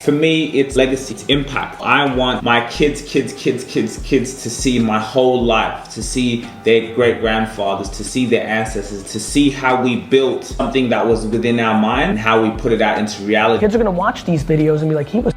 For me, it's legacy, it's impact. I want my kids to see my whole life, to see their great-grandfathers, to see their ancestors, to see how we built something that was within our mind and how we put it out into reality. Kids are gonna watch these videos and be like, he was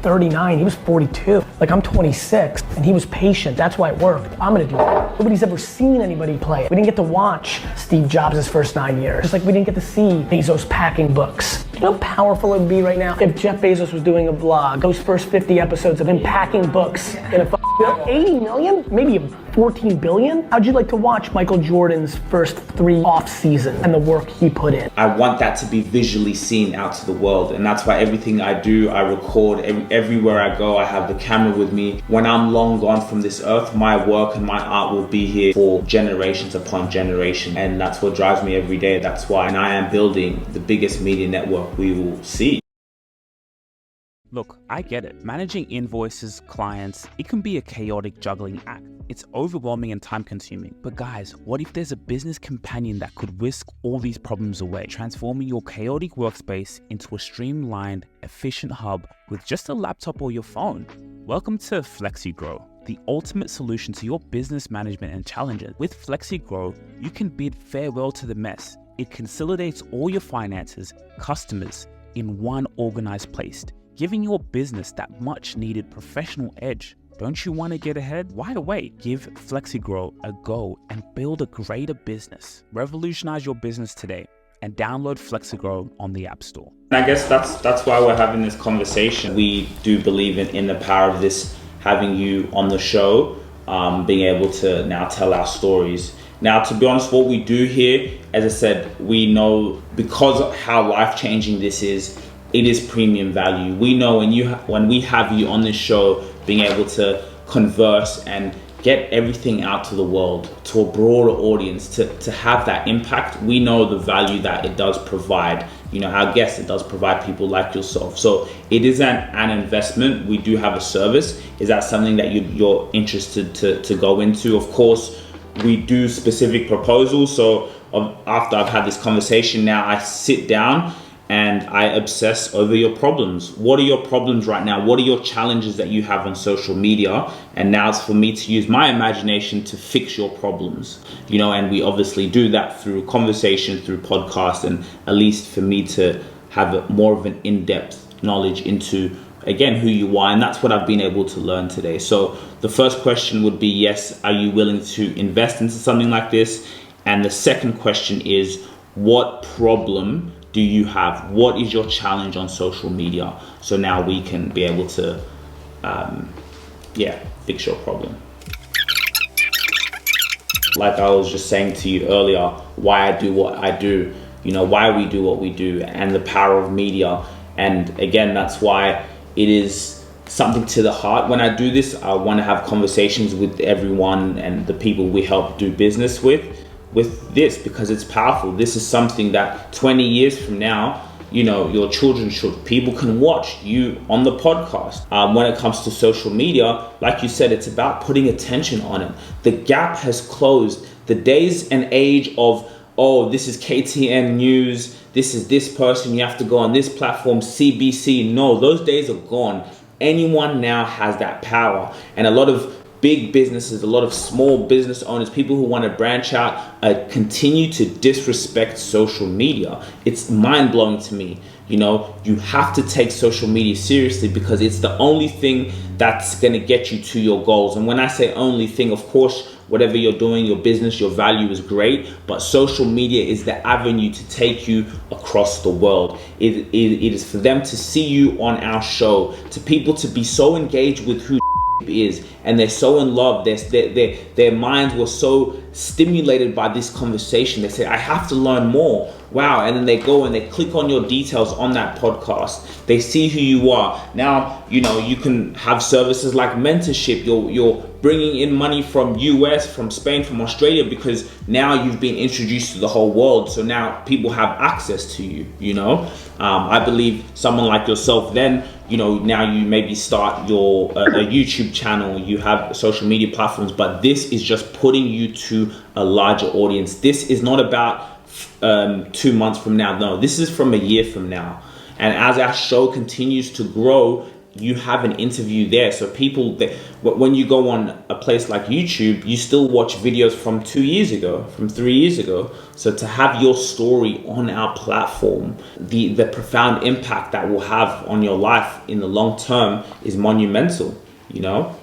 39, he was 42. Like, I'm 26 and he was patient. That's why it worked. I'm gonna do it. Nobody's ever seen anybody play it. We didn't get to watch Steve Jobs' first 9 years. Just like we didn't get to see Bezos packing books. You know how powerful it would be right now if Jeff Bezos was doing a vlog, those first 50 episodes of him packing books in a 80 million, maybe 14 billion? How'd you like to watch Michael Jordan's first 3 off seasons and the work he put in? I want that to be visually seen out to the world, and that's why everything I do, I record. Everywhere I go, I have the camera with me. When I'm long gone from this earth, my work and my art will be here for generations upon generation, and that's what drives me every day. That's why, and I am building the biggest media network we will see. Look, I get it. Managing invoices, clients, it can be a chaotic juggling act. It's overwhelming and time consuming. But guys, what if there's a business companion that could whisk all these problems away, transforming your chaotic workspace into a streamlined, efficient hub with just a laptop or your phone? Welcome to Flexigrow, the ultimate solution to your business management and challenges. With Flexigrow, you can bid farewell to the mess. It consolidates all your finances, customers in one organized place, giving your business that much needed professional edge. Don't you want to get ahead? Why wait? Give Flexigrow a go and build a greater business. Revolutionize your business today and download Flexigrow on the App Store. And I guess that's why we're having this conversation. We do believe in the power of this, having you on the show, being able to now tell our stories. Now, to be honest, what we do here, as I said, we know because of how life-changing this is, it is premium value. We know when we have you on this show, being able to converse and get everything out to the world, to a broader audience, to have that impact, we know the value that it does provide. You know, our guests, it does provide people like yourself. So it is an investment. We do have a service. Is that something that you're interested to go into? Of course, we do specific proposals. So after I've had this conversation, now I sit down and I obsess over your problems. What are your problems right now? What are your challenges that you have on social media? And now it's for me to use my imagination to fix your problems. You know, and we obviously do that through conversation, through podcast, and at least for me to have more of an in-depth knowledge into, again, who you are. And that's what I've been able to learn today. So the first question would be, yes, are you willing to invest into something like this? And the second question is, what problem do you have? What is your challenge on social media? So now we can be able to, fix your problem. Like I was just saying to you earlier, why I do what I do, you know, why we do what we do, and the power of media. And again, that's why it is something to the heart. When I do this, I want to have conversations with everyone and the people we help do business with this, because it's powerful. This is something that 20 years from now, you know, your children people can watch you on the podcast. When it comes to social media, like you said, it's about putting attention on it. The gap has closed. The days and age of, oh, this is KTN News, this is this person, you have to go on this platform, CBC. No, those days are gone. Anyone now has that power. And a lot of big businesses, a lot of small business owners, people who want to branch out, continue to disrespect social media. It's mind-blowing to me. You know, you have to take social media seriously because it's the only thing that's going to get you to your goals. And when I say only thing, of course, whatever you're doing, your business, your value is great, but social media is the avenue to take you across the world. It is for them to see you on our show, to people to be so engaged with who is, and they're so in love, their minds were so stimulated by this conversation. They say, I have to learn more. Wow. And then they go and they click on your details on that podcast. They see who you are. Now, you know, you can have services like mentorship. You're bringing in money from US, from Spain, from Australia, because now you've been introduced to the whole world. So now people have access to you, you know. I believe someone like yourself, then, you know, now you maybe start your a YouTube channel, you have social media platforms, but this is just putting you to a larger audience. This is not about 2 months from now. No, this is from a year from now. And as our show continues to grow, you have an interview there. So people, when you go on a place like YouTube, you still watch videos from 2 years ago, from 3 years ago. So to have your story on our platform, the profound impact that will have on your life in the long term is monumental, you know?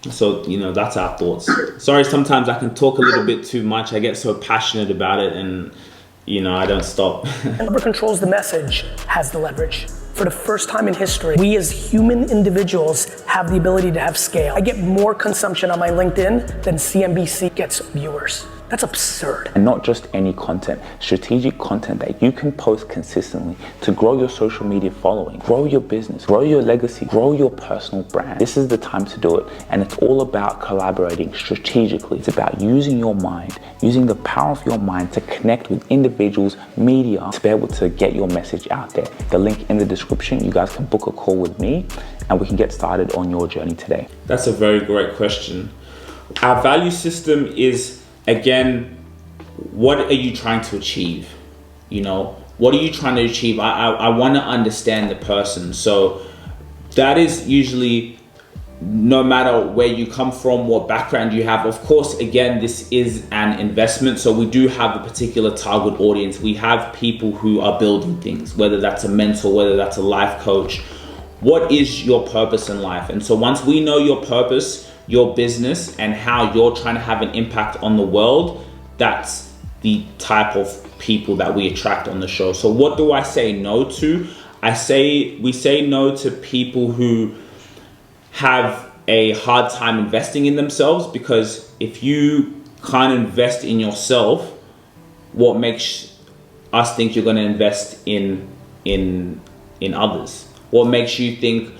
So, you know, that's our thoughts. Sorry, sometimes I can talk a little bit too much. I get so passionate about it and, you know, I don't stop. Whoever controls the message has the leverage. For the first time in history, we as human individuals have the ability to have scale. I get more consumption on my LinkedIn than CNBC gets viewers. That's absurd. And not just any content, strategic content that you can post consistently to grow your social media following, grow your business, grow your legacy, grow your personal brand. This is the time to do it. And it's all about collaborating strategically. It's about using your mind, using the power of your mind to connect with individuals, media, to be able to get your message out there. The link in the description, you guys can book a call with me and we can get started on your journey today. That's a very great question. Our value system is, again, what are you trying to achieve? You know, what are you trying to achieve? I want to understand the person. So that is usually, no matter where you come from, what background you have. Of course, again, this is an investment. So we do have a particular target audience. We have people who are building things, whether that's a mentor, whether that's a life coach. What is your purpose in life? And so once we know your purpose, your business, and how you're trying to have an impact on the world, that's the type of people that we attract on the show. So what do I say no to? We say no to people who have a hard time investing in themselves, because if you can't invest in yourself, what makes us think you're going to invest in others? What makes you think,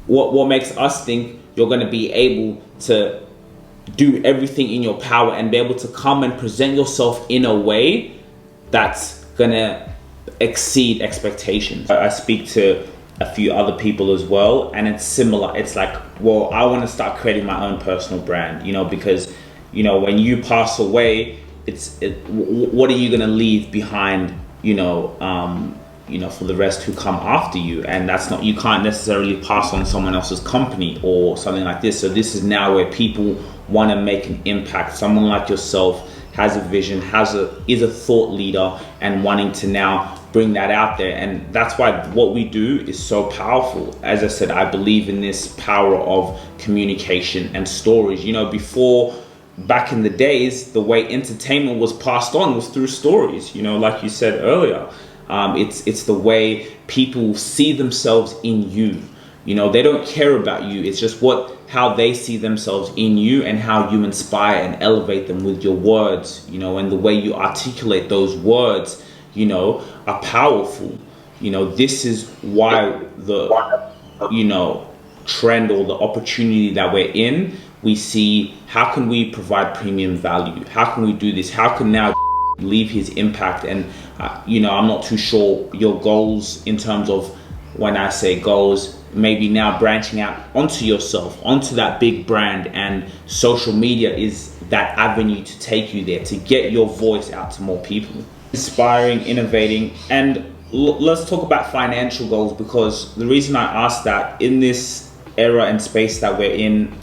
what makes us think you're going to be able to do everything in your power and be able to come and present yourself in a way that's going to exceed expectations? I speak to a few other people as well, and it's similar. It's like, well, I want to start creating my own personal brand, you know, because, you know, when you pass away, what are you going to leave behind, you know, for the rest who come after you? And that's not, you can't necessarily pass on someone else's company or something like this. So this is now where people want to make an impact. Someone like yourself has a vision, is a thought leader, and wanting to now bring that out there. And that's why what we do is so powerful. As I said, I believe in this power of communication and stories. You know, before, back in the days, the way entertainment was passed on was through stories, you know, like you said earlier. It's the way people see themselves in you. You know, they don't care about you. It's just how they see themselves in you, and how you inspire and elevate them with your words, you know, and the way you articulate those words, you know, are powerful. You know, this is why the, you know, trend or the opportunity that we're in, we see, how can we provide premium value? How can we do this? How can now leave his impact? And you know, I'm not too sure your goals in terms of, when I say goals, maybe now branching out onto yourself, onto that big brand, and social media is that avenue to take you there, to get your voice out to more people. Inspiring, innovating, and let's talk about financial goals, because the reason I asked that, in this era and space that we're in,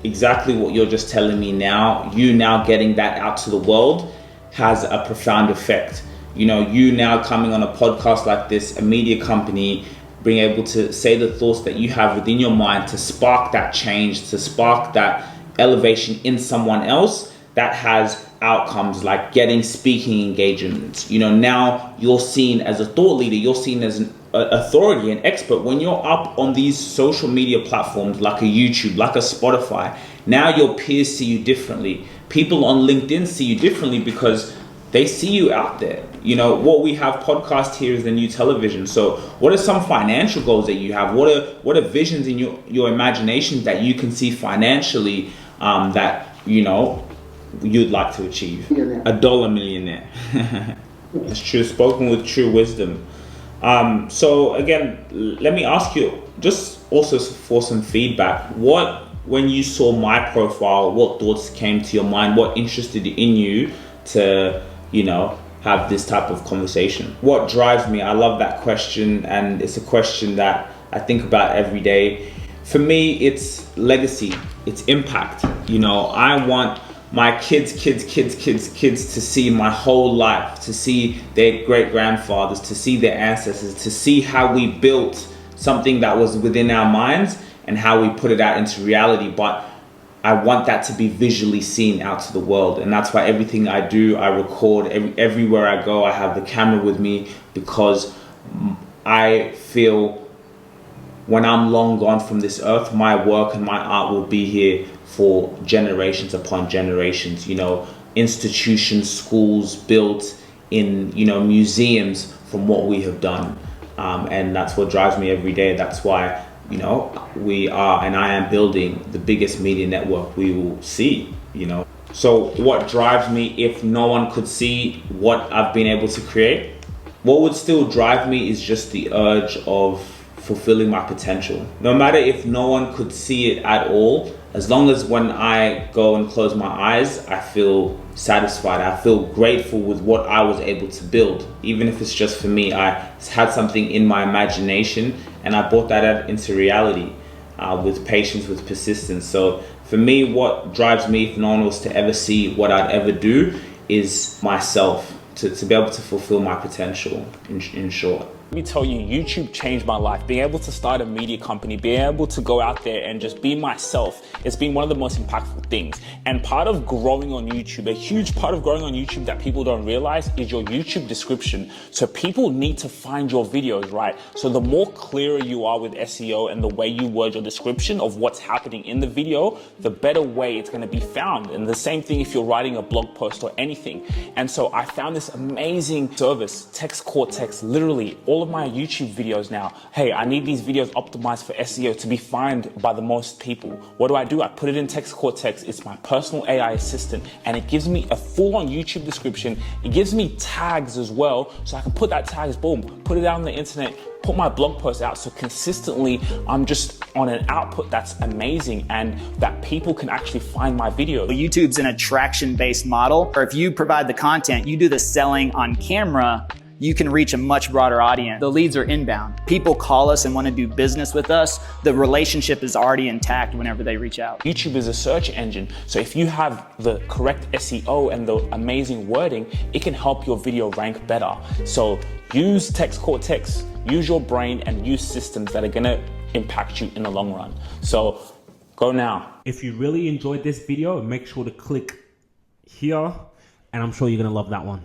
exactly what you're just telling me now, you now getting that out to the world has a profound effect. You know, you now coming on a podcast like this, a media company, being able to say the thoughts that you have within your mind, to spark that change, to spark that elevation in someone else, that has outcomes like getting speaking engagements. You know, now you're seen as a thought leader, you're seen as an authority, an expert. When you're up on these social media platforms like a YouTube, like a Spotify, now your peers see you differently. People on LinkedIn see you differently because they see you out there. You know, what we have podcast here is the new television. So what are some financial goals that you have? What are visions in your imagination that you can see financially, that, you know, you'd like to achieve? $1 millionaire. It's true, spoken with true wisdom. So again, let me ask you, just also for some feedback, when you saw my profile, what thoughts came to your mind? What interested in you to, you know, have this type of conversation. What drives me? I love that question, and it's a question that I think about every day. For me, it's legacy, it's impact. You know, I want my kids to see my whole life, to see their great-grandfathers, to see their ancestors, to see how we built something that was within our minds and how we put it out into reality. But I want that to be visually seen out to the world, and that's why everything I do, I record. Everywhere I go, I have the camera with me, because I feel when I'm long gone from this earth, my work and my art will be here for generations upon generations. You know, institutions, schools built in, you know, museums from what we have done. And that's what drives me every day. That's why, you know, we are, and I am building the biggest media network we will see, you know. So what drives me if no one could see what I've been able to create? What would still drive me is just the urge of fulfilling my potential. No matter if no one could see it at all, as long as when I go and close my eyes, I feel satisfied. I feel grateful with what I was able to build. Even if it's just for me, I had something in my imagination and I brought that out into reality with patience, with persistence. So for me, what drives me, if no one was to ever see what I'd ever do, is myself, to be able to fulfill my potential, in short. Let me tell you, YouTube changed my life. Being able to start a media company, being able to go out there and just be myself, it's been one of the most impactful things. And part of growing on YouTube, a huge part of growing on YouTube that people don't realize, is your YouTube description. So people need to find your videos, right? So the more clearer you are with SEO and the way you word your description of what's happening in the video, the better way it's going to be found. And the same thing if you're writing a blog post or anything. And so I found this amazing service, Text Cortex, literally all of my YouTube videos now. Hey, I need these videos optimized for SEO to be found by the most people. What do? I put it in Text Cortex. It's my personal AI assistant, and it gives me a full-on YouTube description. It gives me tags as well, so I can put that tags, boom, put it out on the internet, put my blog post out. So consistently, I'm just on an output that's amazing and that people can actually find my video. YouTube's an attraction-based model, or if you provide the content, you do the selling on camera, you can reach a much broader audience. The leads are inbound. People call us and want to do business with us. The relationship is already intact whenever they reach out. YouTube is a search engine. So if you have the correct SEO and the amazing wording, it can help your video rank better. So use Text Cortex, use your brain, and use systems that are going to impact you in the long run. So go now. If you really enjoyed this video, make sure to click here, and I'm sure you're going to love that one.